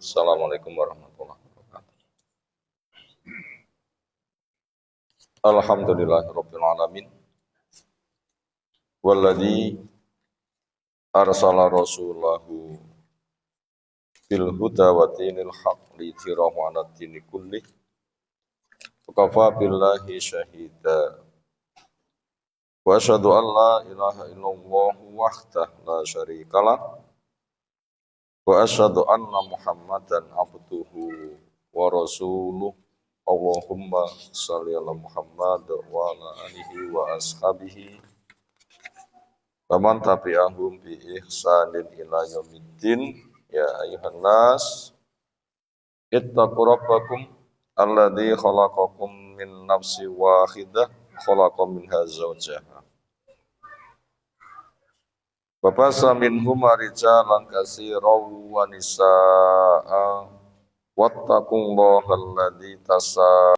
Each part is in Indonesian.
Assalamualaikum warahmatullahi wabarakatuh. Alhamdulillahirabbil alamin. Walladzi arsala rasulahu bil huda wa dinil haqq liyudhhirahu 'ala dini kullih. Wakafa billahi syahida. Wa asyhadu an la ilaha illallah wahdahu la syarikalah. Wa asyhadu anna Muhammadan abduhu wa rasuluh. Allahumma shalli ala Muhammad wa ala alihi wa ashabihi wa man tabi'ahum bi ihsanin ila yaumiddin. Ya ayuhan nas ittaqu rabbakum alladzi khalaqakum min nafsin wahidah khalaqa minha zawjaha wa basa minhuma rijalan katsiran wa nisaa'a wattaqullaha alladzi tasaallaha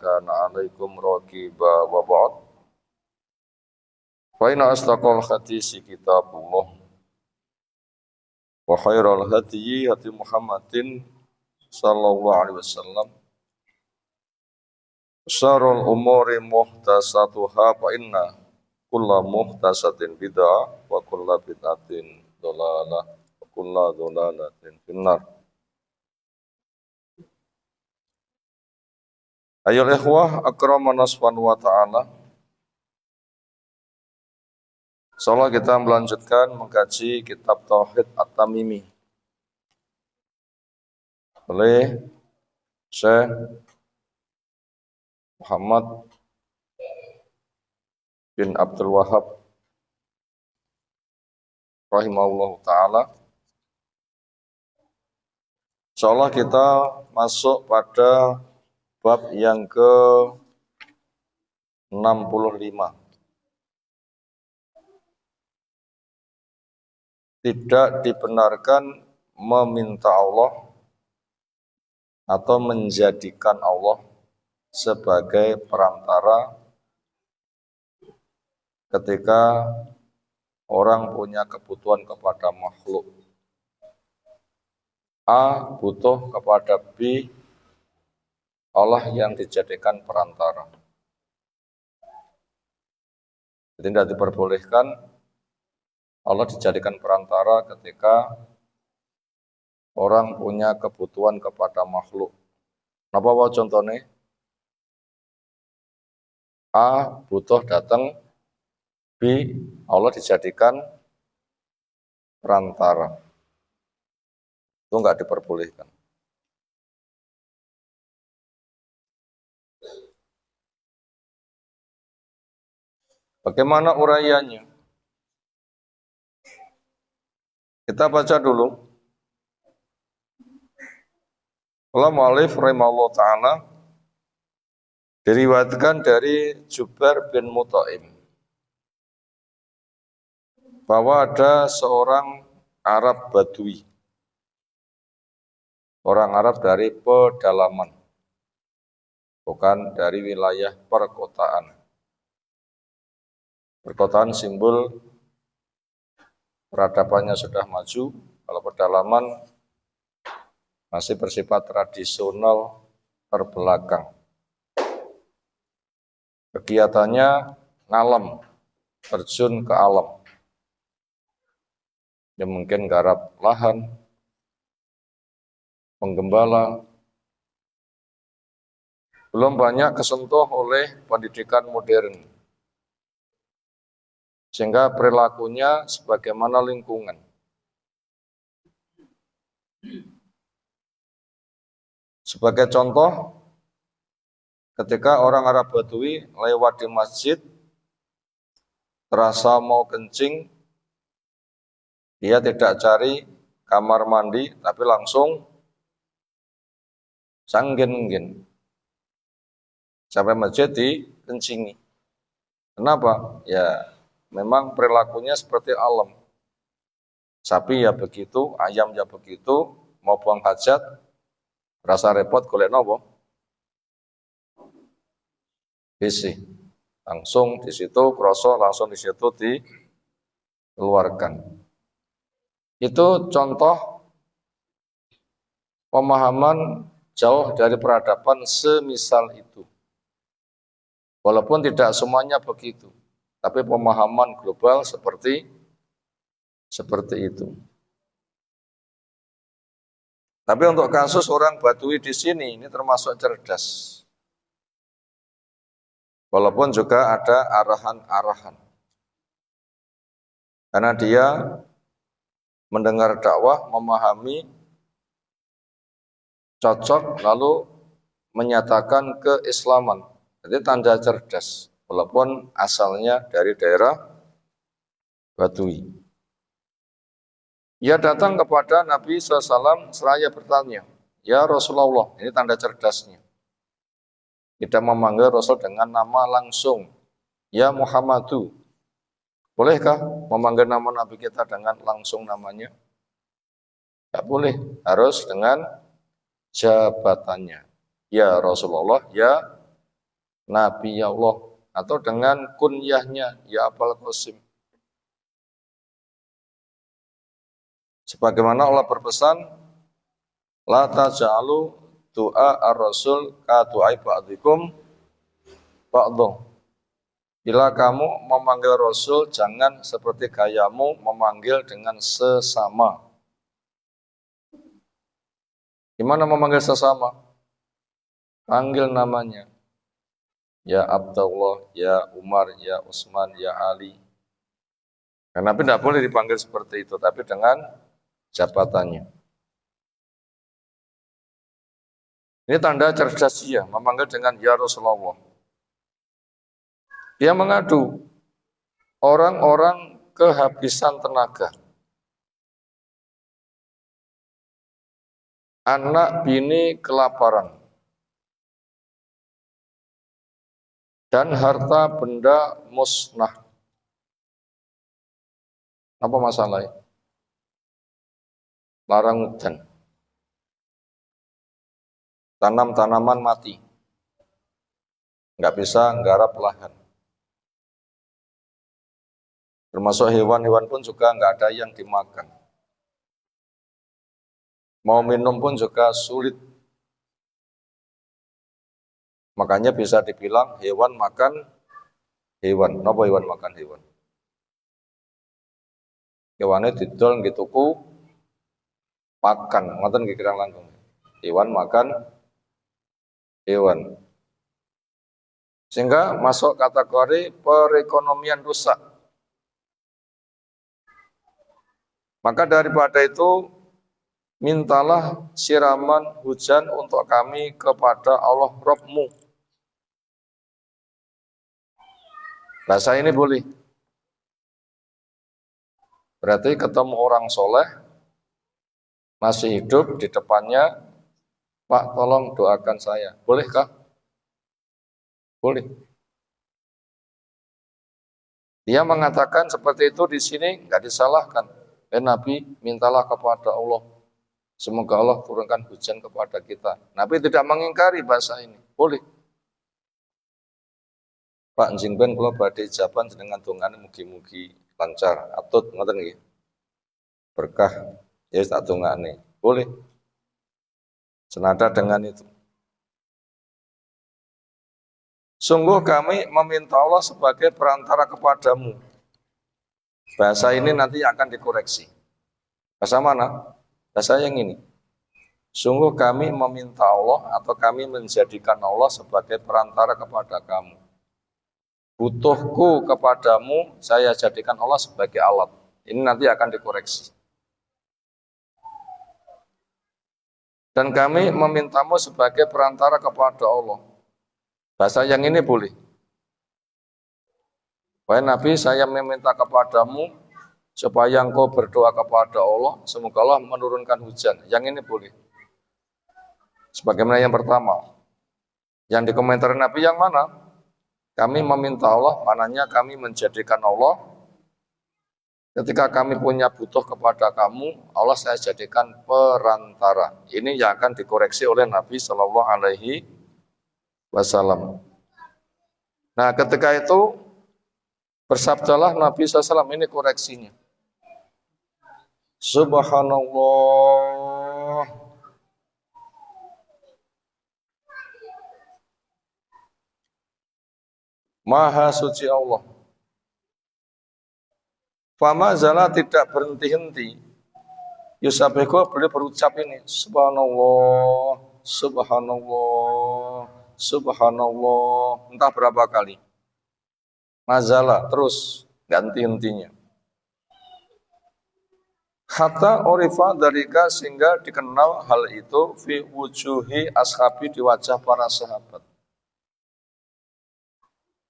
kana 'alaikum raqiba wa ba'd. Fa inna asdaqal hadisi kitabullah wa khairal hadyi hadi Muhammadin sallallahu alaihi wasallam. Syarrul umuri muhdatsatuha fa inna kulla muhdatsatin bid'ah wa kulla bid'atin dhalalah wa kulla dhalalatin finnar. Ayol ikhwah akramana subhanahu wa ta'ala. Insyaallah kita melanjutkan mengkaji kitab Tauhid At-Tamimi oleh Syekh Muhammad bin Abdul Wahhab rahimahullah ta'ala. Insyaallah kita masuk pada bab yang ke-65. Tidak dibenarkan meminta Allah atau menjadikan Allah sebagai perantara ketika orang punya kebutuhan kepada makhluk. A butuh kepada B, Allah yang dijadikan perantara. Jadi tidak diperbolehkan Allah dijadikan perantara ketika orang punya kebutuhan kepada makhluk. Napa wae contohnya? A butuh datang, B Allah dijadikan perantara. Itu enggak diperbolehkan. Bagaimana uraiannya? Kita baca dulu. Qala mu'allif rahimahullah ta'ala, diriwayatkan dari Jubair bin Mut'im bahwa ada seorang Arab Badui, orang Arab dari pedalaman, bukan dari wilayah perkotaan. Perkotaan simbol peradabannya sudah maju, kalau pedalaman masih bersifat tradisional terbelakang. Kegiatannya ngalam, terjun ke alam. Ya mungkin garap lahan, penggembala. Belum banyak kesentuh oleh pendidikan modern. Sehingga perilakunya sebagaimana lingkungan. Sebagai contoh, ketika orang Arab Badui lewat di masjid, terasa mau kencing, dia tidak cari kamar mandi, tapi langsung sanggen-nggen. Sampai masjid dikencingi. Kenapa? Ya, memang perilakunya seperti alam. Sapi ya begitu, ayam ya begitu, mau buang hajat, rasa repot golek nopo? Bisi. Langsung di situ, kroso langsung di situ dikeluarkan. Itu contoh pemahaman jauh dari peradaban semisal itu. Walaupun tidak semuanya begitu, tapi pemahaman global seperti itu. Tapi untuk kasus orang Badui di sini ini termasuk cerdas. Walaupun juga ada arahan-arahan. Karena dia mendengar dakwah, memahami, cocok, lalu menyatakan keislaman. Jadi tanda cerdas, walaupun asalnya dari daerah Badui. Ia datang kepada Nabi SAW seraya bertanya, "Ya Rasulullah," ini tanda cerdasnya. Tidak memanggil Rasul dengan nama langsung, "Ya Muhammadu." Bolehkah memanggil nama Nabi kita dengan langsung namanya? Tidak boleh, harus dengan jabatannya. Ya Rasulullah, ya Nabi Allah, atau dengan kunyahnya, ya Abul Qasim. Sebagaimana Allah berpesan, la taj'alu du'a ar-rasul ka du'ai ba'dikum ba'dhum. Bila kamu memanggil Rasul, jangan seperti gayamu memanggil dengan sesama. Gimana memanggil sesama? Panggil namanya. Ya Abdullah, ya Umar, ya Utsman, ya Ali. Karena Nabi tidak boleh dipanggil seperti itu, tapi dengan jabatannya. Ini tanda cerdas dia, memanggil dengan ya Rasulullah. Dia mengadu, orang-orang kehabisan tenaga. Anak bini kelaparan. Dan harta benda musnah. Apa masalahnya? Larang hujan. Tanam-tanaman mati. Nggak bisa nggarap lahan. Termasuk hewan-hewan pun juga nggak ada yang dimakan. Mau minum pun juga sulit. Makanya bisa dibilang hewan makan hewan. Napa hewan makan hewan? Hewannya didol nggih tuku pakan, ngoten nggih kirang langkung. Hewan makan hewan. Sehingga masuk kategori perekonomian rusak. Maka daripada itu, mintalah siraman hujan untuk kami kepada Allah Rabbmu. Bahasa ini boleh. Berarti ketemu orang soleh, masih hidup di depannya, Pak tolong doakan saya. Bolehkah? Boleh. Dia mengatakan seperti itu di sini nggak disalahkan. Nabi, mintalah kepada Allah. Semoga Allah turunkan hujan kepada kita. Nabi tidak mengingkari bahasa ini. Boleh. Pak Jingben kalau badai jaban dengan dongane mugi-mugi lancar. Atut ngoten nggih. Berkah ya tak dongane. Boleh. Senada dengan itu. Sungguh kami meminta Allah sebagai perantara kepadamu. Bahasa ini nanti akan dikoreksi. Bahasa mana? Bahasa yang ini. Sungguh kami meminta Allah atau kami menjadikan Allah sebagai perantara kepada kamu. Butuhku kepadamu, saya jadikan Allah sebagai alat. Ini nanti akan dikoreksi. Dan kami memintamu sebagai perantara kepada Allah. Bahasa yang ini boleh. Wahai Nabi, saya meminta kepadamu supaya engkau berdoa kepada Allah, semoga Allah menurunkan hujan. Yang ini boleh. Sebagaimana yang pertama. Yang dikomentari Nabi yang mana? Kami meminta Allah, mananya kami menjadikan Allah. Ketika kami punya butuh kepada kamu, Allah saya jadikan perantara. Ini yang akan dikoreksi oleh Nabi Shallallahu Alaihi Wasallam. Nah, ketika itu bersabdalah Nabi SAW, ini koreksinya. Subhanallah. Maha suci Allah. Fama zala tidak berhenti-henti. Yusabihu beliau berucap ini. Subhanallah, Subhanallah, Subhanallah. Entah berapa kali. Mazala terus ganti hentinya. Hatta orifa dalika sehingga dikenal hal itu fi wujuhi ashabi di wajah para sahabat.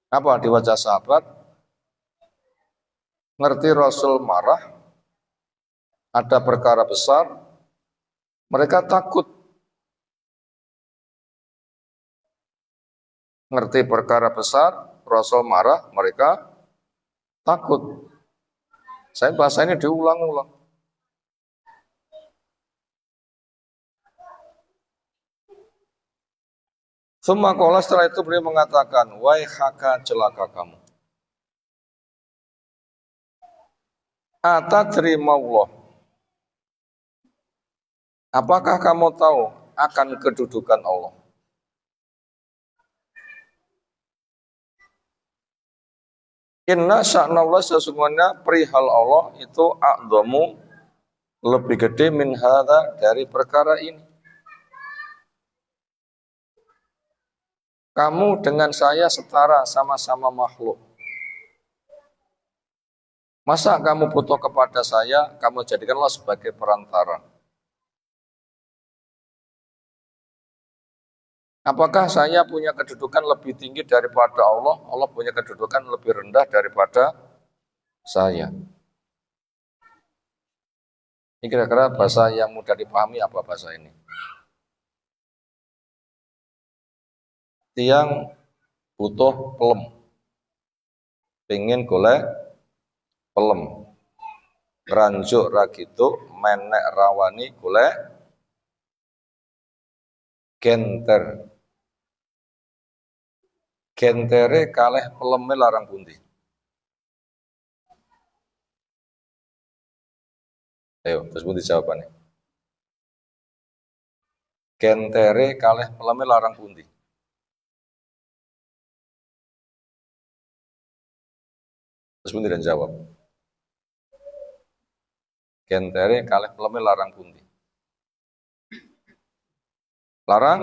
Apa di wajah sahabat? Ngerti Rasul marah, ada perkara besar, mereka takut. Ngerti perkara besar, Rasul marah, mereka takut. Saya bahasa ini diulang-ulang. Setelah setelah itu beliau mengatakan, wahai haka celaka kamu. Atadri maullah. Apakah kamu tahu akan kedudukan Allah? Inna sya'nallah sesungguhnya perihal Allah itu a'dhamu lebih gede min hadza dari perkara ini. Kamu dengan saya setara, sama-sama makhluk. Masa kamu butuh kepada saya, kamu jadikanlah sebagai perantara. Apakah saya punya kedudukan lebih tinggi daripada Allah? Allah punya kedudukan lebih rendah daripada saya. Ini kira-kira bahasa yang mudah dipahami apa bahasa ini? Tiang butuh pelem, pengen golek pelem, ranjuk ragitu, menek rawani golek genter. Gentere kalih peleme larang pundi? Ayo, terus pundi jawabannya? Gentere kalih peleme larang pundi? Terus pundi dan jawab. Gentere kalih peleme larang pundi? Larang?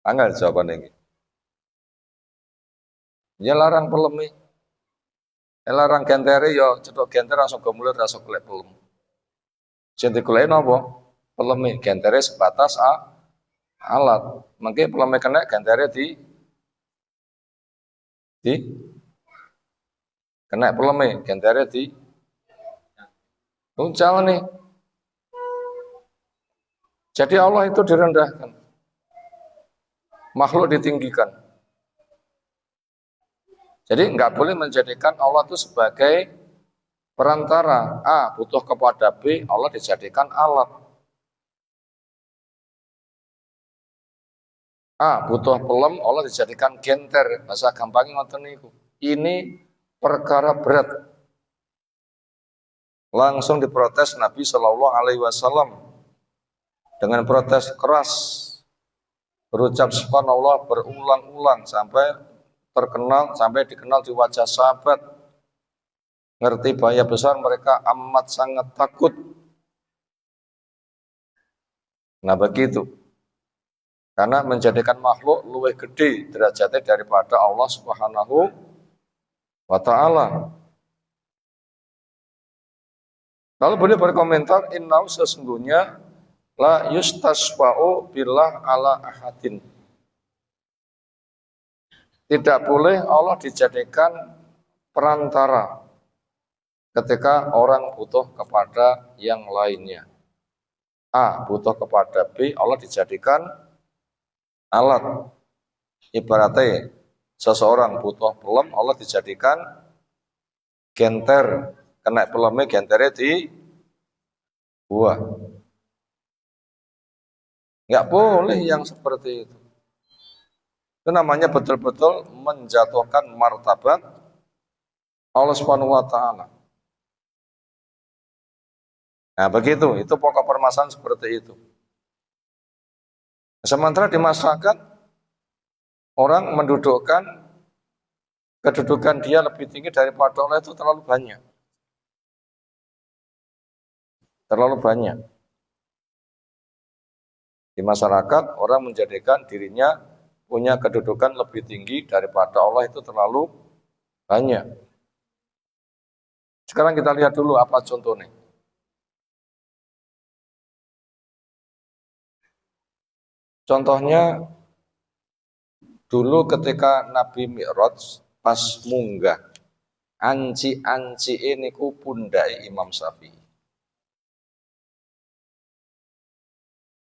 Angel jawabannya ini. Ya larang peleme. Larang gentere ya cedok genter langsung gomulir langsung golek pelem. Sing digoleki napa? Peleme. Gentere sebatas alat. Mengke peleme kena gentere di kena peleme gentere di uncal nih. Jadi Allah itu direndahkan. Makhluk ditinggikan. Jadi nggak boleh menjadikan Allah itu sebagai perantara. A butuh kepada B, Allah dijadikan alat. A butuh pelem, Allah dijadikan genter. Bahasa gampangnya ngoten niku. Ini perkara berat. Langsung diprotes Nabi Shallallahu Alaihi Wasallam dengan protes keras, berucap subhanallah berulang-ulang sampai terkenal, sampai dikenal di wajah sahabat. Ngerti bahaya besar, mereka amat sangat takut. Nah begitu, karena menjadikan makhluk luwih gede derajatnya daripada Allah Subhanahu wa Ta'ala. Lalu beliau berkomentar, innau sesungguhnya la yustasfa'u billah ala ahadin. Tidak boleh Allah dijadikan perantara ketika orang butuh kepada yang lainnya. A butuh kepada B, Allah dijadikan alat. Ibaratnya seseorang butuh pelem, Allah dijadikan genter. Kena pelemnya genternya di buah. Nggak boleh yang seperti itu. Itu namanya betul-betul menjatuhkan martabat Allah Subhanahu wa Ta'ala. Nah begitu, itu pokok permasalahan seperti itu. Sementara di masyarakat, orang mendudukkan kedudukan dia lebih tinggi daripada Allah itu terlalu banyak. Terlalu banyak. Di masyarakat, orang menjadikan dirinya punya kedudukan lebih tinggi daripada Allah itu terlalu banyak. Sekarang kita lihat dulu apa contohnya. Contohnya, dulu ketika Nabi Mi'raj pas munggah, anci-anci ini ku pundai Imam Syafi'i.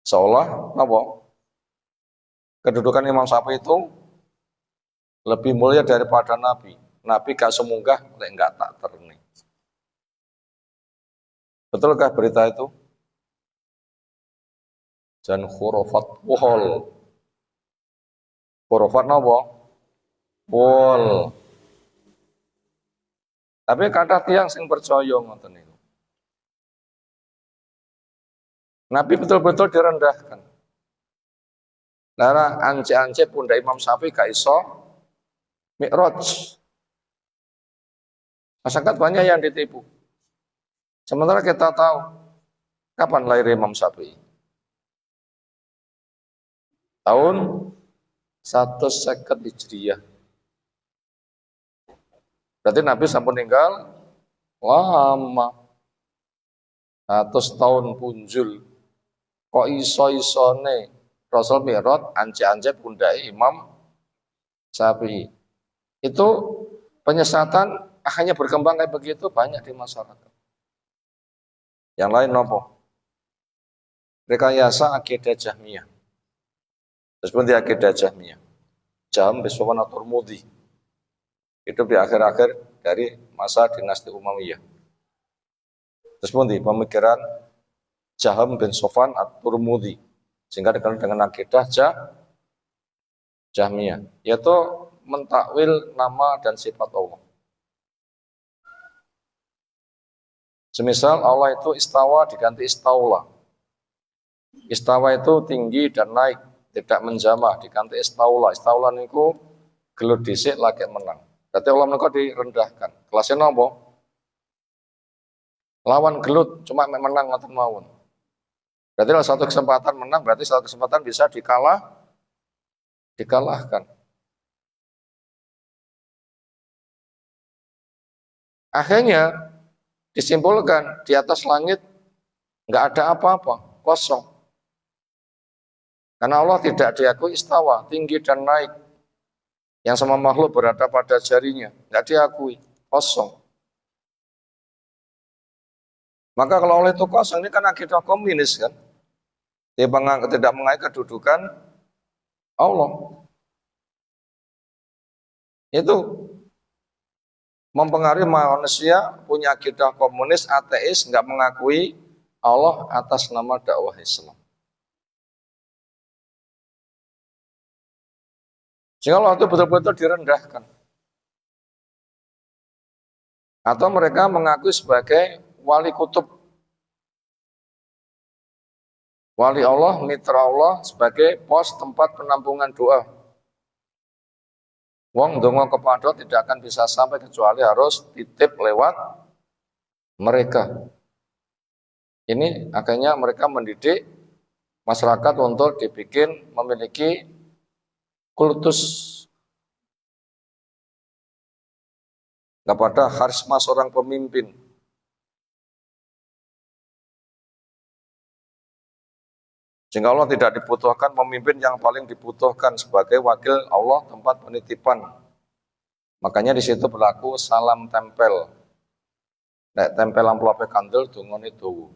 Seolah apa? Kedudukan Imam Syafi'i itu lebih mulia daripada Nabi. Nabi gak semunggah, enggak tak terni. Betulkah berita itu? Dan khurafat wol. Khurafat apa? Wol. Tapi kata tiang sing percaya ngoten niku. Nabi betul-betul direndahkan. Lara ance-ance punda Imam Syafi'i gak iso Mi'raj. Masyarakat banyak yang ditipu. Sementara kita tahu kapan lahir Imam Syafi'i. Tahun 150 Hijriah. Berarti Nabi sampun meninggal lama. 100 tahun punjul. Kok iso-isone Rasul Mi'raj ance-ance pundai Imam Syafi'i. Itu penyesatan hanya berkembang kayak begitu banyak di masyarakat. Yang lain nopo? Rekayasa akidah Jahmiyah. Terus pun di akidah Jahmiyah. Jahm Biswawan At-Turmudi. Itu di akhir-akhir dari masa dinasti Umayyah. Terus pun di pemikiran Jahm bin Sofwan At-Turmudi. Sehingga dikenal dengan akidah Jahmiyah. Yaitu mentakwil nama dan sifat Allah. Semisal Allah itu istawa diganti istaula. Istawa itu tinggi dan naik, tidak menjamah, diganti istaula. Istaula niku gelut dhisik lagi menang. Berarti Allah niku direndahkan. Kelasnya nopo? Lawan gelut cuma menang ngoten mawon. Berarti kalau satu kesempatan menang, berarti satu kesempatan bisa dikalahkan. Akhirnya disimpulkan di atas langit nggak ada apa-apa, kosong. Karena Allah tidak diakui istawa, tinggi dan naik. Yang sama makhluk berada pada jarinya, nggak diakui, kosong. Maka kalau Allah itu kosong, ini kan akidah komunis kan? Dia tidak mengakui kedudukan Allah. Itu mempengaruhi manusia punya akidah komunis, ateis, nggak mengakui Allah atas nama dakwah Islam. Sehingga Allah itu betul-betul direndahkan. Atau mereka mengakui sebagai wali kutub. Wali Allah, mitra Allah sebagai pos tempat penampungan doa. Wong dongo kepada tidak akan bisa sampai kecuali harus titip lewat mereka. Ini akhirnya mereka mendidik masyarakat untuk dibikin memiliki kultus kepada karisma seorang pemimpin. Sehingga Allah tidak dibutuhkan pemimpin, yang paling dibutuhkan sebagai wakil Allah tempat penitipan. Makanya di situ berlaku salam tempel. Nek tempel amplope kandel dungane dawa.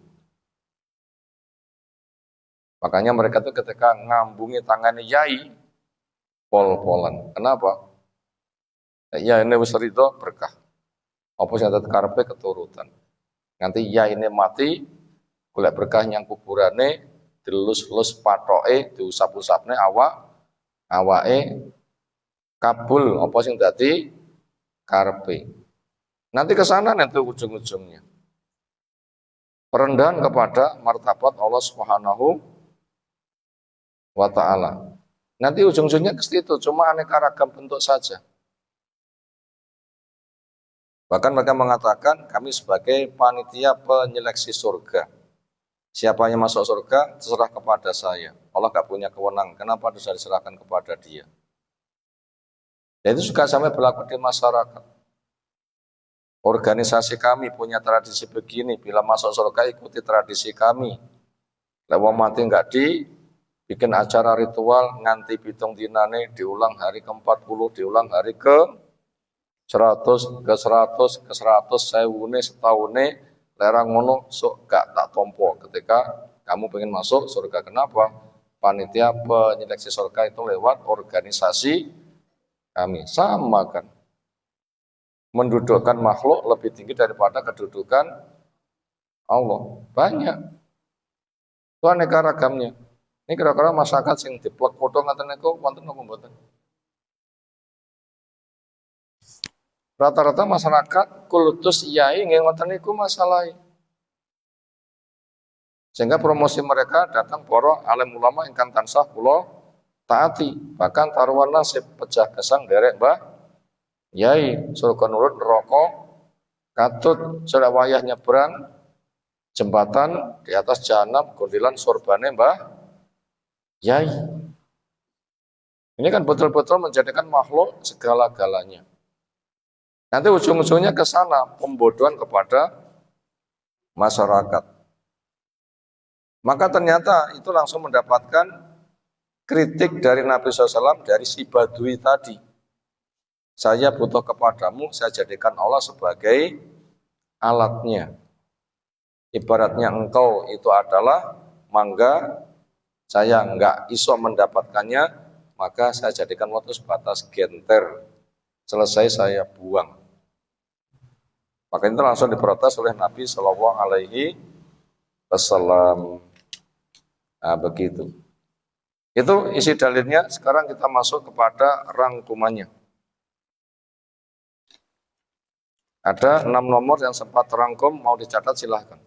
Makanya mereka tuh ketika ngambungi tangannya yai pol-polan. Kenapa? Ya ini wis rido berkah. Apa sing dadi karepe keturutan. Nanti ya ini mati, golek berkah nyang kuburane, dilus-lus patoke, diusap-usapne awake kabul apa sing dadi karepe. Nanti ke sana nanti ujung-ujungnya. Perendahan kepada martabat Allah Subhanahu wa ta'ala. Nanti ujung-ujungnya ke situ, cuma aneka ragam bentuk saja. Bahkan mereka mengatakan kami sebagai panitia penyeleksi surga. Siapa yang masuk surga terserah kepada saya. Allah gak punya kewenangan. Kenapa harus diserahkan kepada dia? Dan itu juga sampai berlaku di masyarakat. Organisasi kami punya tradisi begini. Bila masuk surga ikuti tradisi kami. Lewat mati nggak bikin acara ritual nganti pitung dinane diulang hari ke-40, diulang hari ke-100, ke-100, ke-100, sewune, setahune, lerang ngono, sok gak tak tompo ketika kamu pengen masuk surga. Kenapa? Panitia penyeleksi surga itu lewat organisasi kami. Sama kan. Mendudukkan makhluk lebih tinggi daripada kedudukan Allah. Banyak. Itu aneka ragamnya. Ini kira-kira masyarakat sing diplek foto ngaten niku wonten napa mboten? Rata-rata masyarakat kultus iyai nggih ngoten niku masalah. Sehingga promosi mereka datang para alim ulama ingkang tansah kula taati. Bahkan taruhan nasib pecah gesang derek Mbah Yai surga nurut neraka katut sudah wayah nyebrang jembatan di atas jahanam gondelan sorbane Mbah Yai. Ini kan betul-betul menjadikan makhluk segala-galanya. Nanti ujung-ujungnya ke sana, pembodohan kepada masyarakat. Maka ternyata itu langsung mendapatkan kritik dari Nabi SAW dari si Badui tadi. Saya butuh kepadamu, saya jadikan Allah sebagai alatnya. Ibaratnya engkau itu adalah mangga, saya enggak iso mendapatkannya, maka saya jadikan waktu sebatas genter. Selesai saya buang. Maka itu langsung diprotes oleh Nabi Shallallahu Alaihi Wasallam. Nah, begitu. Itu isi dalilnya. Sekarang kita masuk kepada rangkumannya. Ada 6 nomor yang sempat terangkum, mau dicatat silahkan.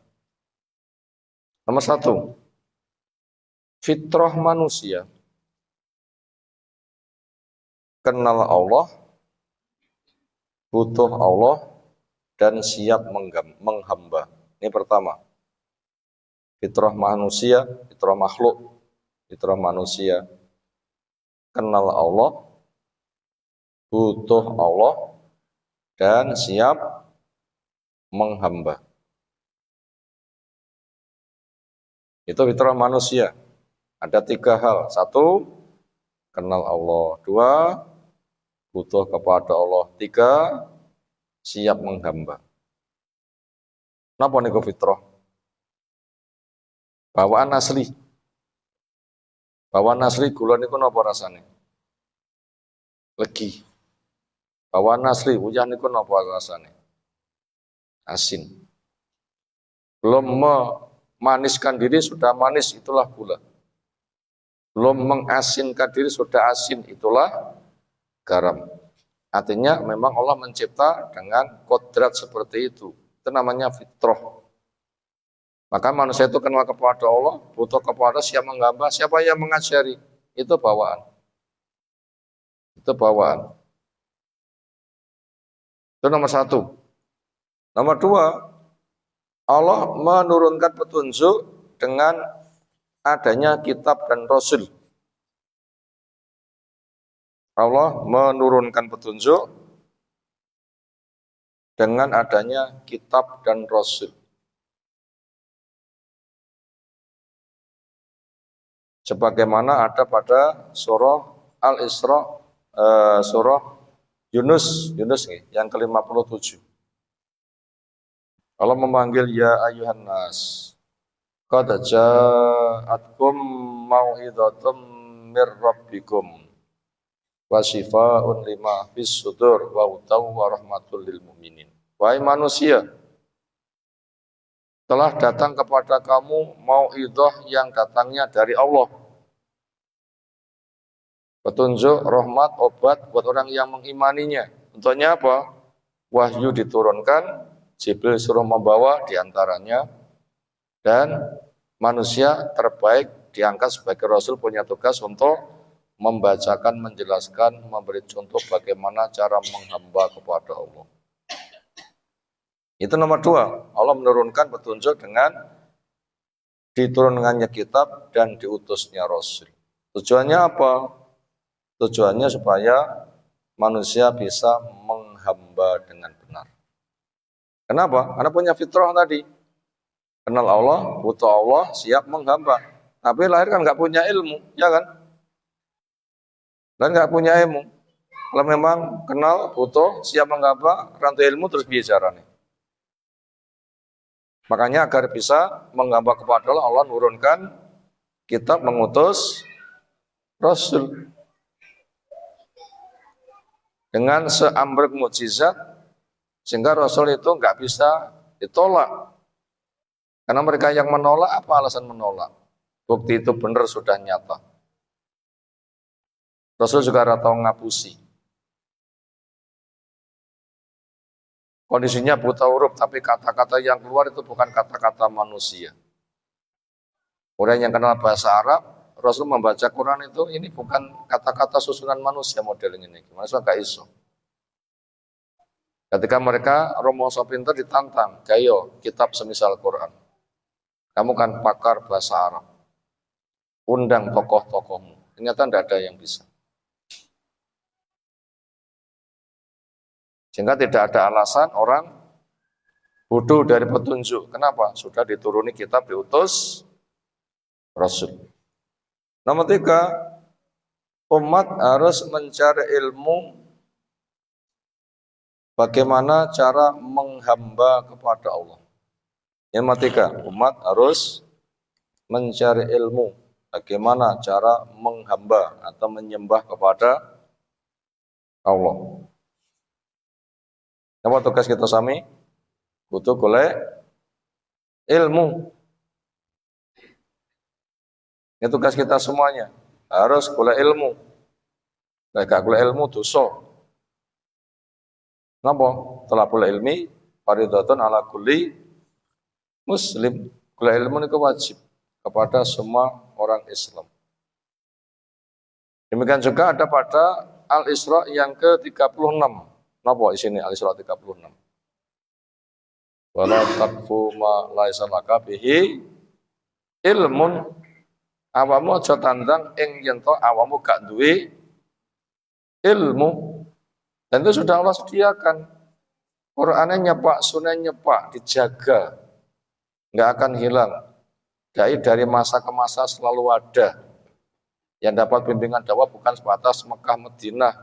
Nomor 1. Fitrah manusia. Kenal Allah, butuh Allah, dan siap menghamba. Ini pertama. Fitrah manusia, fitrah makhluk, fitrah manusia. Kenal Allah, butuh Allah, dan siap menghamba. Itu fitrah manusia. Ada 3 hal. 1, kenal Allah. 2, butuh kepada Allah. 3, siap menghamba. Napa niku fitrah? Bawaan asli. Bawaan asli gula niku napa rasane? Legi. Bawaan asli uyah niku napa rasane? Asin. Belum memaniskan diri sudah manis, itulah gula. Belum mengasinkan diri sudah asin, itulah garam. Artinya memang Allah mencipta dengan kodrat seperti itu. Itu namanya fitrah. Maka manusia itu kenal kepada Allah, butuh kepada siapa menghamba, siapa yang mengajari. Itu bawaan. Itu bawaan. Itu nomor 1. Nomor 2, Allah menurunkan petunjuk dengan adanya kitab dan rasul. Allah menurunkan petunjuk dengan adanya kitab dan rasul. Sebagaimana ada pada surah Al-Isra, surah Yunus yang ke-57. Allah memanggil ya ayuhan nas. Qad ja'atkum mau'izatum mir rabbikum wa shifaa'un lima fis sudur wa hudaw wa rahmatul lil mu'minin. Wahai manusia, telah datang kepada kamu mau'izah yang datangnya dari Allah. Petunjuk, rahmat, obat buat orang yang mengimaninya. Untuknya apa? Wahyu diturunkan, Jibril suruh membawa diantaranya Dan manusia terbaik diangkat sebagai Rasul punya tugas untuk membacakan, menjelaskan, memberi contoh bagaimana cara menghamba kepada Allah. Itu nomor 2. Allah menurunkan petunjuk dengan diturunkannya kitab dan diutusnya Rasul. Tujuannya apa? Tujuannya supaya manusia bisa menghamba dengan benar. Kenapa? Karena punya fitrah tadi. Kenal Allah, butuh Allah, siap menghamba. Tapi lahir kan nggak punya ilmu, ya kan? Dan nggak punya ilmu. Kalau memang kenal, butuh, siap menghamba, rantai ilmu terus bicara nih. Makanya agar bisa menghamba kepada Allah, Allah nurunkan kitab, mengutus Rasul. Dengan seambrek mukjizat, sehingga Rasul itu nggak bisa ditolak. Karena mereka yang menolak, apa alasan menolak? Bukti itu benar sudah nyata. Rasul juga tahu ngapusi. Kondisinya buta huruf, tapi kata-kata yang keluar itu bukan kata-kata manusia. Orang yang kenal bahasa Arab, Rasul membaca Quran itu, ini bukan kata-kata susunan manusia model ini. Gimana sih gak iso? Ketika mereka romo so pinter ditantang, gayo kitab semisal Quran. Kamu kan pakar bahasa Arab. Undang tokoh-tokohmu. Ternyata tidak ada yang bisa. Sehingga tidak ada alasan orang bodoh dari petunjuk. Kenapa? Sudah dituruni kitab, diutus Rasul. Nomor 3, umat harus mencari ilmu bagaimana cara menghamba kepada Allah. Yang ketiga, umat harus mencari ilmu bagaimana cara menghamba atau menyembah kepada Allah. Apa tugas kita sami? Butuh golek ilmu. Ini tugas kita semuanya. Harus golek ilmu. Nek gak golek ilmu dosa. Napa? Thalabul ilmi fardhatun ala kulli Muslim. Golek ilmu itu wajib kepada semua orang Islam. Demikian juga ada pada Al-Isra yang ke-36. Napa isine Al-Isra 36? Wala taqfu ma laisa laka bihi ilmun. Awamu aja tandang ing yen to awamu gak duwe ilmu. Dan itu sudah Allah sediakan. Qur'annya nyepak, sunnahnya nyepak, dijaga. Nggak akan hilang. Dari masa ke masa selalu ada. Yang dapat bimbingan dakwah bukan sebatas Mekah Madinah.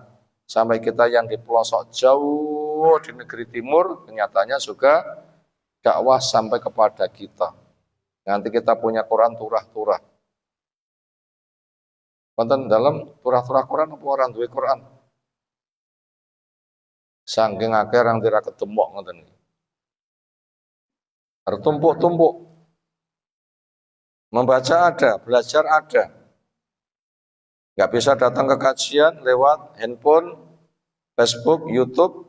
Sampai kita yang di pelosok jauh di negeri timur, kenyataannya juga dakwah sampai kepada kita. Nanti kita punya Quran turah-turah. Konten dalam turah-turah Quran apa orang duwe Quran? Saking akeh orang tidak ketemu ngoten iki. Bertumpuk-tumpuk. Membaca ada, belajar ada. Nggak bisa datang ke kajian lewat handphone, Facebook, YouTube.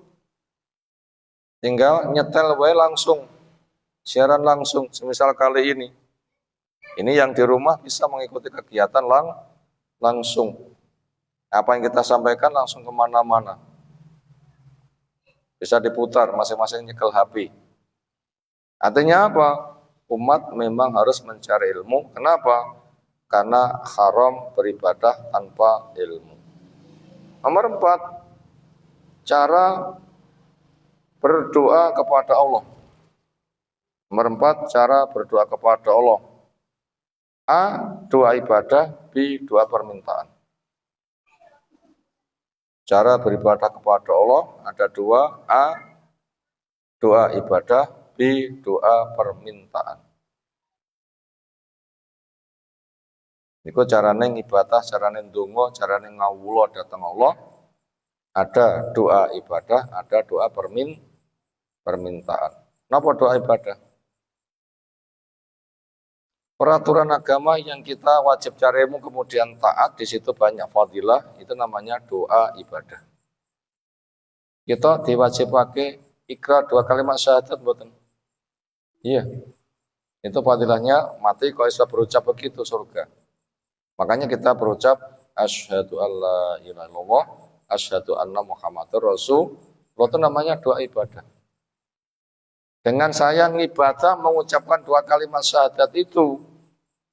Tinggal nyetel wae langsung. Siaran langsung, semisal kali ini. Ini yang di rumah bisa mengikuti kegiatan langsung. Apa yang kita sampaikan langsung kemana-mana. Bisa diputar, masing-masing nyekel HP. Artinya apa? Umat memang harus mencari ilmu. Kenapa? Karena haram beribadah tanpa ilmu. Nomor 4, cara berdoa kepada Allah. Nomor 4, cara berdoa kepada Allah. A, doa ibadah. B, doa permintaan. Cara beribadah kepada Allah ada 2. A, doa ibadah. B, doa permintaan. Niku carane ngibadah, carane ndonga, carane ngawula dhateng Allah. Ada doa ibadah, ada doa permintaan. Napa doa ibadah? Peraturan agama yang kita wajib cari ilmu kemudian taat, di situ banyak fadilah, itu namanya doa ibadah. Kita diwajib pakai ikrar 2 kalimat syahadat mboten? Iya. Itu fadilahnya mati kalau bisa berucap begitu surga. Makanya kita berucap asyhadu alla ilaha illallah, asyhadu anna muhammadar rasul. Itu namanya doa ibadah. Dengan saya ngibadah mengucapkan dua kalimat syahadat itu,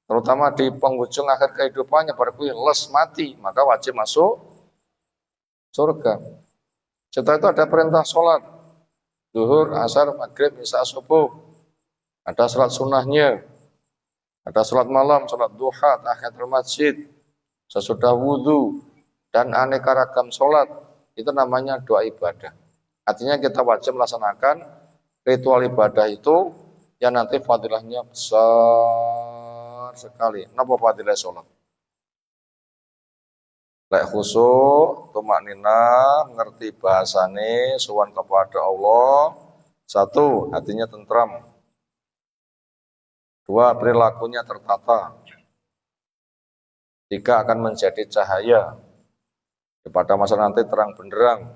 terutama di penghujung akhir kehidupannya pada les mati, maka wajib masuk surga. Setelah itu ada perintah sholat, zuhur, asar, maghrib, isya, subuh. Ada sholat sunnahnya, ada sholat malam, sholat duha, tahiyatul masjid, sesudah wudhu, dan aneka ragam sholat. Itu namanya doa ibadah. Artinya kita wajib melaksanakan ritual ibadah itu yang nanti fadilahnya besar sekali. Napa fadilah sholat? Lek khusyuk, tumak nina, ngerti bahasane, sowan kepada Allah. Satu, hatinya tentram. Dua, perilakunya tertata. Tiga, akan menjadi cahaya. Pada masa nanti terang benderang.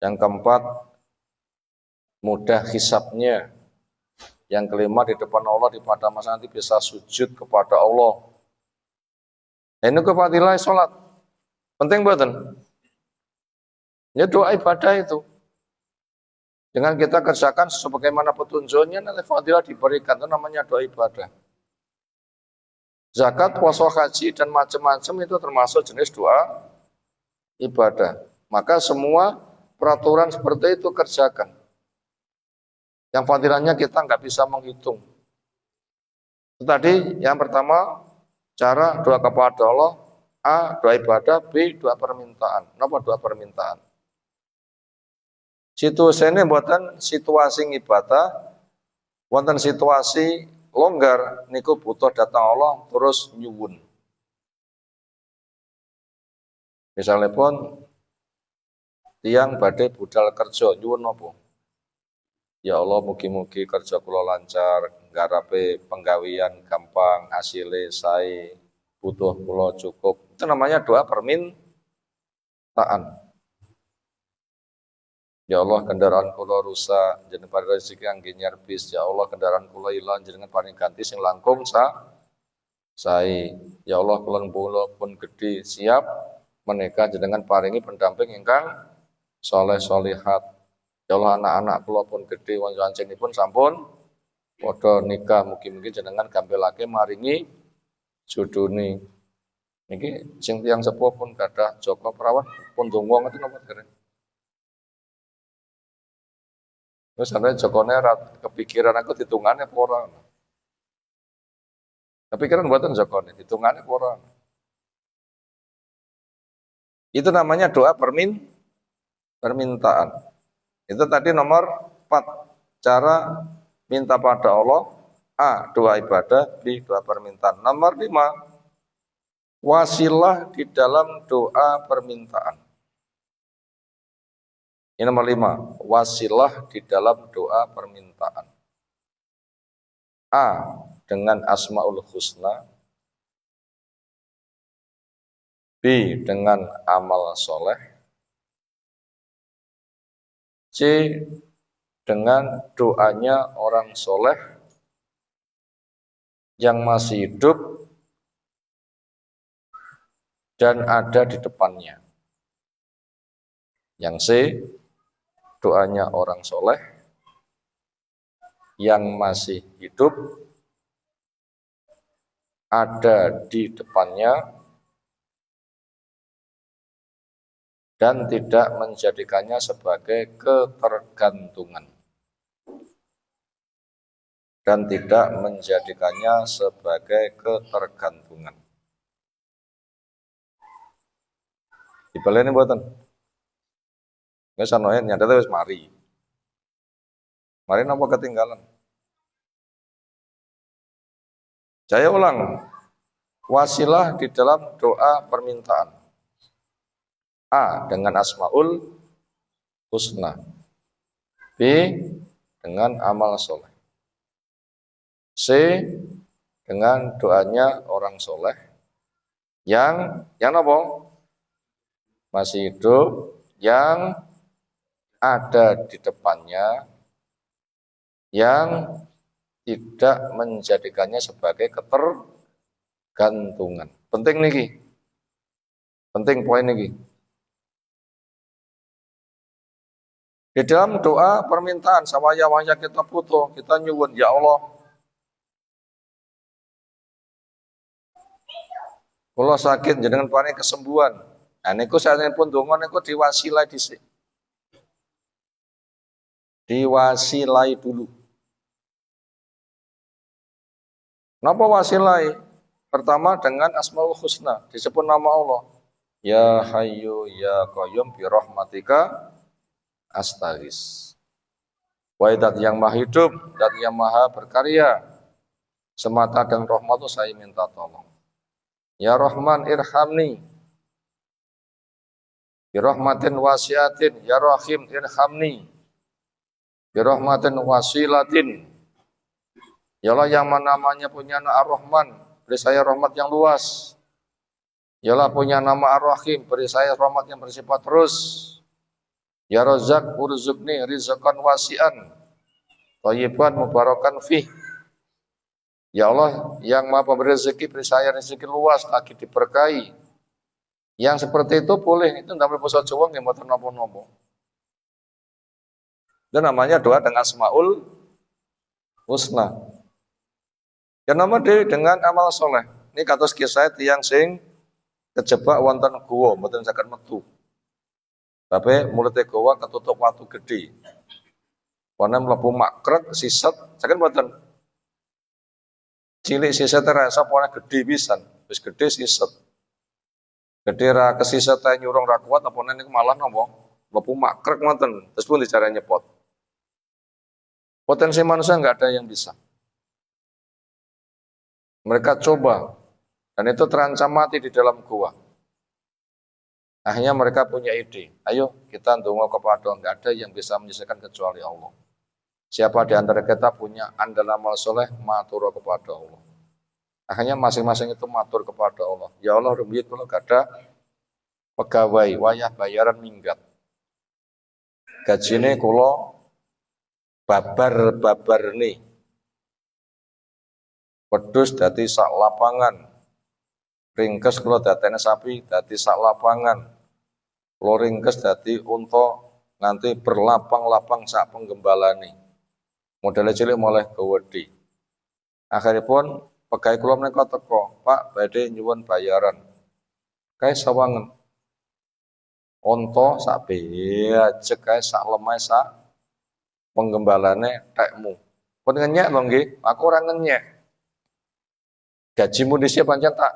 Yang keempat, mudah hisabnya. Yang kelima, di depan Allah, di pada masa nanti bisa sujud kepada Allah. Ini kefadilah sholat. Penting buatan. Ya doa ibadah itu. Dengan kita kerjakan sebagaimana petunjuknya, nanti fadilah diberikan. Itu namanya doa ibadah. Zakat, puasa, haji, dan macam-macam itu termasuk jenis doa ibadah. Maka semua peraturan seperti itu kerjakan. Yang fadilahnya kita nggak bisa menghitung. Tadi yang pertama, cara doa kepada Allah. A, doa ibadah. B, doa permintaan. Kenapa doa permintaan? Situasinya buatan situasi ibadah, buatan situasi longgar, niku butuh datang Allah terus nyuwun. Misalnya pun tiang badai budal kerja nyuwun apa? Ya Allah mugi-mugi kerja kula lancar, ngarape penggawian gampang, hasilnya sae, butuh kula cukup. Itu namanya doa permintaan. Ya Allah kendaraan kula rusak, jenengan paring rezeki angge nyarbis. Ya Allah kendaraan kula ilang, jenengan paring ganti sing langkung sae. Ya Allah kula pun gede siap menikah, jenengan paringi pendamping ingkang saleh salihat. Ya Allah anak-anak kula pun gede wancanipun sampun padha nikah, mugi-mugi jenengan gampilake maringi jodone. Niki sing tiyang sepuh pun gadah Joko Perawan pun donga ngoten napa dereng. Terus sampai Jokone kepikiran aku hitungannya apa ora. Kepikiran buatan Jokone, hitungannya apa ora. Itu namanya doa permintaan. Itu tadi nomor 4. Cara minta pada Allah. A, doa ibadah. B, doa permintaan. Nomor 5, wasilah di dalam doa permintaan. Ini nomor 5, wasilah di dalam doa permintaan. A, dengan Asmaul Husna. B, dengan amal soleh. C, dengan doanya orang soleh yang masih hidup dan ada di depannya. Yang C, doanya orang soleh yang masih hidup ada di depannya dan tidak menjadikannya sebagai ketergantungan. Dan tidak menjadikannya sebagai ketergantungan. Dibalik ini buatan. Nggak sanoen nyata wis mari. Mari napa ketinggalan. Saya ulang. Wasilah di dalam doa permintaan. A, dengan Asmaul Husna. B, dengan amal soleh. C, dengan doanya orang soleh yang apa? Masih hidup, yang ada di depannya, yang tidak menjadikannya sebagai ketergantungan. Penting niki. Penting poin niki. Di dalam doa permintaan sawaya-waya kita butuh, kita nyuwun, ya Allah, kalau sakit jenengan paring kesembuhan. Nah niku saenipun donga niku diwasilai dhisik. Diwasilai dulu. Napa wasilai? Pertama dengan Asmaul Husna, disebut nama Allah. Ya Hayyu Ya Qayyum bi rahmatika astaghis. Wahai zat yang maha hidup, zat yang maha berkarya, semata dengan rahmat saya minta tolong. Ya Rahman irhamni bi rahmatin wasiatin, ya Rahim irhamni bi rahmatin wasilatin. Ya Allah yang namanya punya nama Ar-Rahman, beri saya rahmat yang luas. Ya Allah punya nama Ar-Rahim, beri saya rahmat yang bersifat terus. Ya Razzaq urzuqni rizqan wasi'an thayyiban mubarakan fih. Ya Allah yang maha pemberi rezeki, beri saya rezeki luas lagi diberkahi. Yang seperti itu boleh, itu dalam bahasa Jawa nggih mboten napa-napa. Itu namanya doa dengan Asmaul Husna. Ya nama dengan amal soleh. Ini kados kisah tiyang sing kejebak wonten guwa mboten saged metu. Tapi mulute guwa ketutup watu gede. Wana mlebu makrek siset, saged mboten. Cilik siset rasa pone gede pisan, wis gede siset. Gede ra kesiset nyurung ra kuat apa niku malah napa? Mlebu makrek ngoten, terus pun dicara nyepot. Potensi manusia enggak ada yang bisa. Mereka coba, dan itu terancam mati di dalam gua. Akhirnya mereka punya ide, ayo kita ndonga kepada Allah, enggak ada yang bisa menyelesaikan kecuali Allah. Siapa di antara kita punya andal amal soleh, matur kepada Allah. Akhirnya masing-masing itu matur kepada Allah. Ya Allah, rumiyin kalau gak ada pegawai, wayah bayaran minggat. Gajine kula babar nih. Wedhus dadi sak lapangan. Ringkes kula datene sapi dadi sak lapangan. Kula ringkes dadi unta nganti berlapang-lapang sak penggembalane. Modele cilik mulai gawedhi. Akhiripun pegawai kula menika teko, Pak badhe nyuwun bayaran. Kae sawangen. Unta sak bejek kae sak lemah sak penggembalane tekmu. Pun ngenyek lho nggih, aku ora ngenyek. Gajimu dhisik pancen tak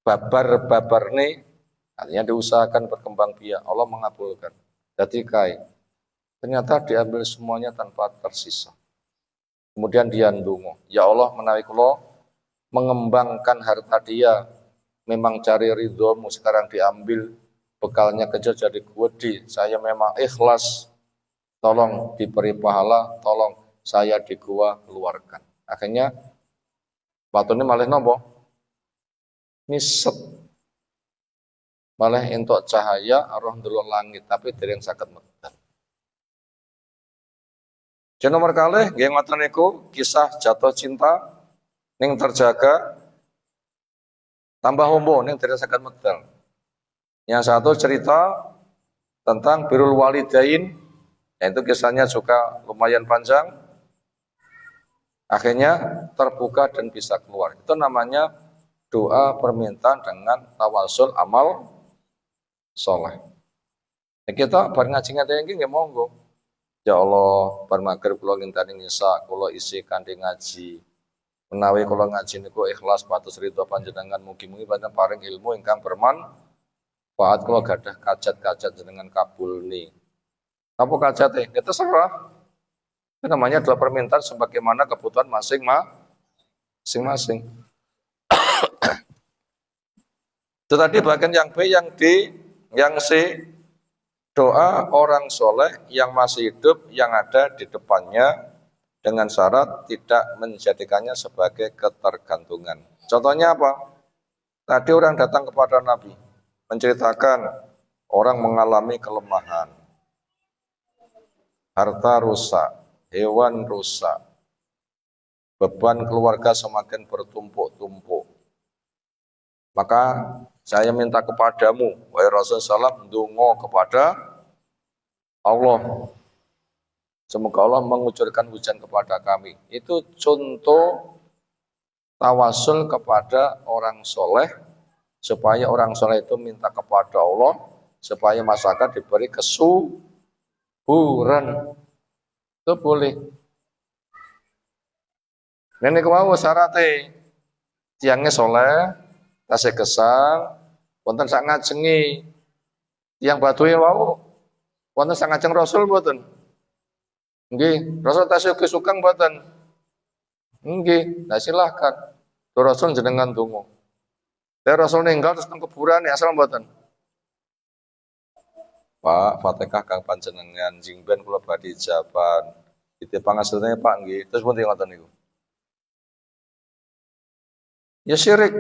babar-babarne, artinya diusahakan berkembang biak. Allah mengabulkan. Dadi kae. Ternyata diambil semuanya tanpa tersisa. Kemudian dia ndonga, ya Allah menawi kula mengembangkan harta dia, memang cari ridhomu sekarang diambil, bekalnya kecil jadi gede, saya memang ikhlas, tolong diberi pahala, tolong saya di gua keluarkan. Akhirnya watune malih nopo? Niset. Malah entuk cahaya roh ndelok langit tapi dereng saged medal. Nomor kalih nggih ngoten niku kisah jatuh cinta ning terjaga tambah hombo ning dereng saged medal. Yang satu cerita tentang birrul walidain, yaitu kisahnya juga lumayan panjang. Akhirnya terbuka dan bisa keluar. Itu namanya doa permintaan dengan tawasul amal soleh. Nah, kita bareng ngaji ngaten iki nggih monggo. Ya Allah, bar magrib kula ngintani nisa, kula isi kanthi ngaji. Menawi kula ngaji niku ikhlas patus ridho panjenengan, mugi-mugi panjenengan paring ilmu ingkang bermanfaat, kula gadah kajat-kajat jenengan kabulni. Apa kajate? Ya terserah. Itu namanya adalah permintaan sebagaimana kebutuhan masing-masing. Itu tadi bagian yang B, yang D, yang C. Doa orang soleh yang masih hidup yang ada di depannya dengan syarat tidak menjadikannya sebagai ketergantungan. Contohnya apa? Tadi orang datang kepada Nabi menceritakan orang mengalami kelemahan, harta rusak, hewan rusak, beban keluarga semakin bertumpuk-tumpuk. Maka saya minta kepadamu, wahai Rasulullah SAW, ndonga kepada Allah. Semoga Allah mengucurkan hujan kepada kami. Itu contoh tawasul kepada orang soleh, supaya orang soleh itu minta kepada Allah, supaya masyarakat diberi kesuburan. Itu boleh. Nenek mau syaratnya tiangnya soleh, tasih gesang, wonten sak ngajengi tiang batuhe wau, wonten sak ngajeng Rasul mboten? Nggih, Rasul tasih kesukang mboten? Nggih, nah silahkan. Do Rasul jenengan donga. Rasul ninggal terus teng kuburan asal mboten? Pak, Fatihah kang panjenengan jingben kula badhe jaban. Itu pangasulane Pak nggih. Terus pun ngoten niku. Ya syirik.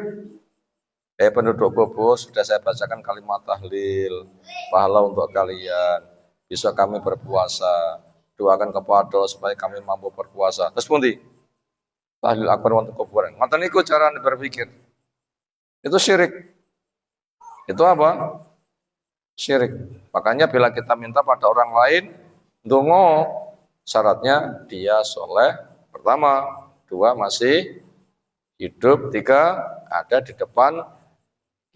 Penduduk Bobo, sudah saya bacakan kalimat tahlil, pahala untuk kalian. Bisa kami berpuasa, doakan kepada Allah supaya kami mampu berpuasa. Terus pun tahlil akbar untuk kuburan. Ngoten niku cara berpikir. Itu syirik. Itu apa? Syirik. Makanya bila kita minta pada orang lain, ndonga, syaratnya dia soleh, pertama, dua masih hidup, tiga ada di depan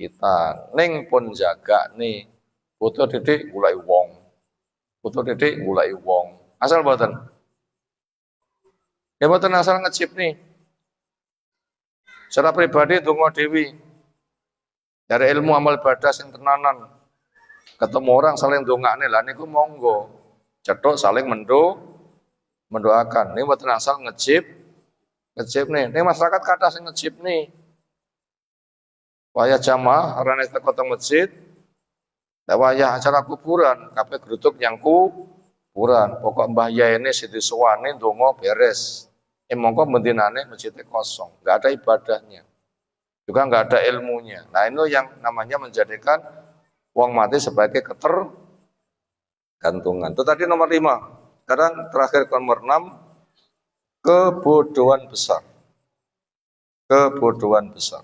kita. Ning pun jaga nih, butuh didik mulai wong, butuh didik mulai wong. Asal boten, ya boten asal ngecip nih. Secara pribadi donga dewi, dari ilmu amal ibadah sing tenanan. Ketemu orang saling dongakne lah niku monggo. Cetok saling mendoakan. Ini boten asal ngecip nih. Ini masyarakat kata sing ngecip nih. Wayah jamaah arane teko teng masjid. Wayah acara kuburan, kabeh grutuk yang kuburan. Pokok Mbah Yai ini sing disuwani ndonga beres. Mongko mendinane masjidnya kosong, enggak ada ibadahnya. Juga enggak ada ilmunya. Nah, ini yang namanya menjadikan wong mati sebagai ketergantungan. Itu tadi nomor 5. Sekarang terakhir nomor 6. Kebodohan besar. Kebodohan besar.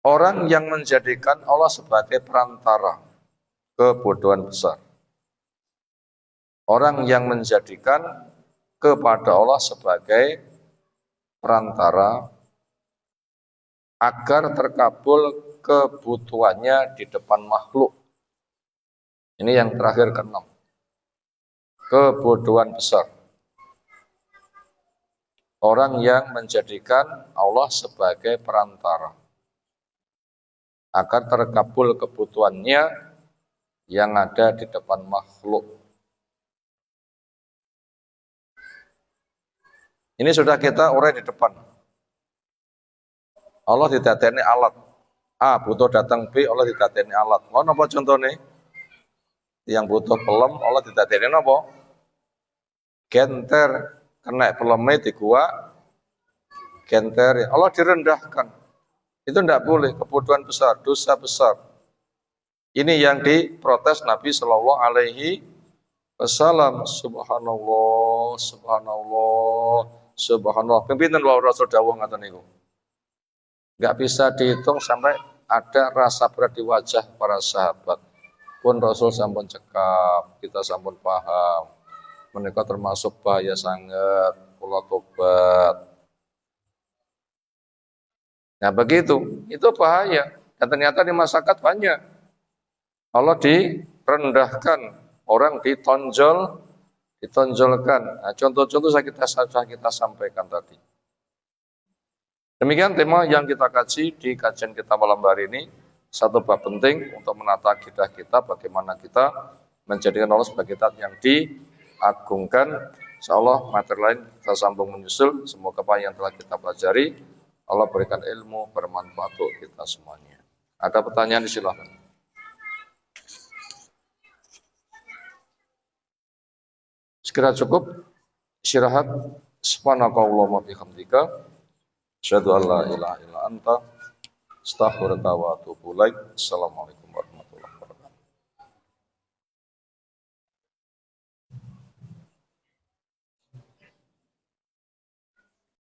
Orang yang menjadikan Allah sebagai perantara. Kebodohan besar. Orang yang menjadikan kepada Allah sebagai perantara agar terkabul kebutuhannya di depan makhluk. Ini yang terakhir ke-6. Kebodohan besar. Orang yang menjadikan Allah sebagai perantara agar terkabul kebutuhannya yang ada di depan makhluk. Ini sudah kita urai di depan. Allah didadekne alat. A butuh datang B, Allah didadekne alat. Mau napa contohnya? Yang butuh pelem, Allah didadekne napa? Genter, kena pelemnya di gua genter. Allah direndahkan. Itu tidak boleh, kebutuhan besar, dosa besar. Ini yang diprotes Nabi Shallallahu Alaihi Wasallam. Subhanallah, subhanallah, subhanallah. Pimpinan Rasul dawuh ngaten niku. Enggak bisa dihitung sampai ada rasa berat di wajah para sahabat. Pun Rasul sampun cekap, kita sampun paham. Menika termasuk bahaya sangat, kula tobat. Nah begitu, itu bahaya. Dan ternyata di masyarakat banyak. Allah direndahkan, orang ditonjolkan. Nah, contoh-contoh kita sampaikan tadi. Demikian tema yang kita kaji di kajian kita malam hari ini. Satu bab penting untuk menata akidah kita, bagaimana kita menjadikan Allah sebagai zat yang diagungkan. Insyaallah materi lain kita sambung menyusul. Semoga apa yang telah kita pelajari Allah berikan ilmu bermanfaat untuk kita semuanya. Ada pertanyaan silakan. Sekira cukup istirahat. Subhanakallahumma bihamdika asyhadu an la ilaha illa anta astaghfiruka wa atubu ilaik. Assalamualaikum.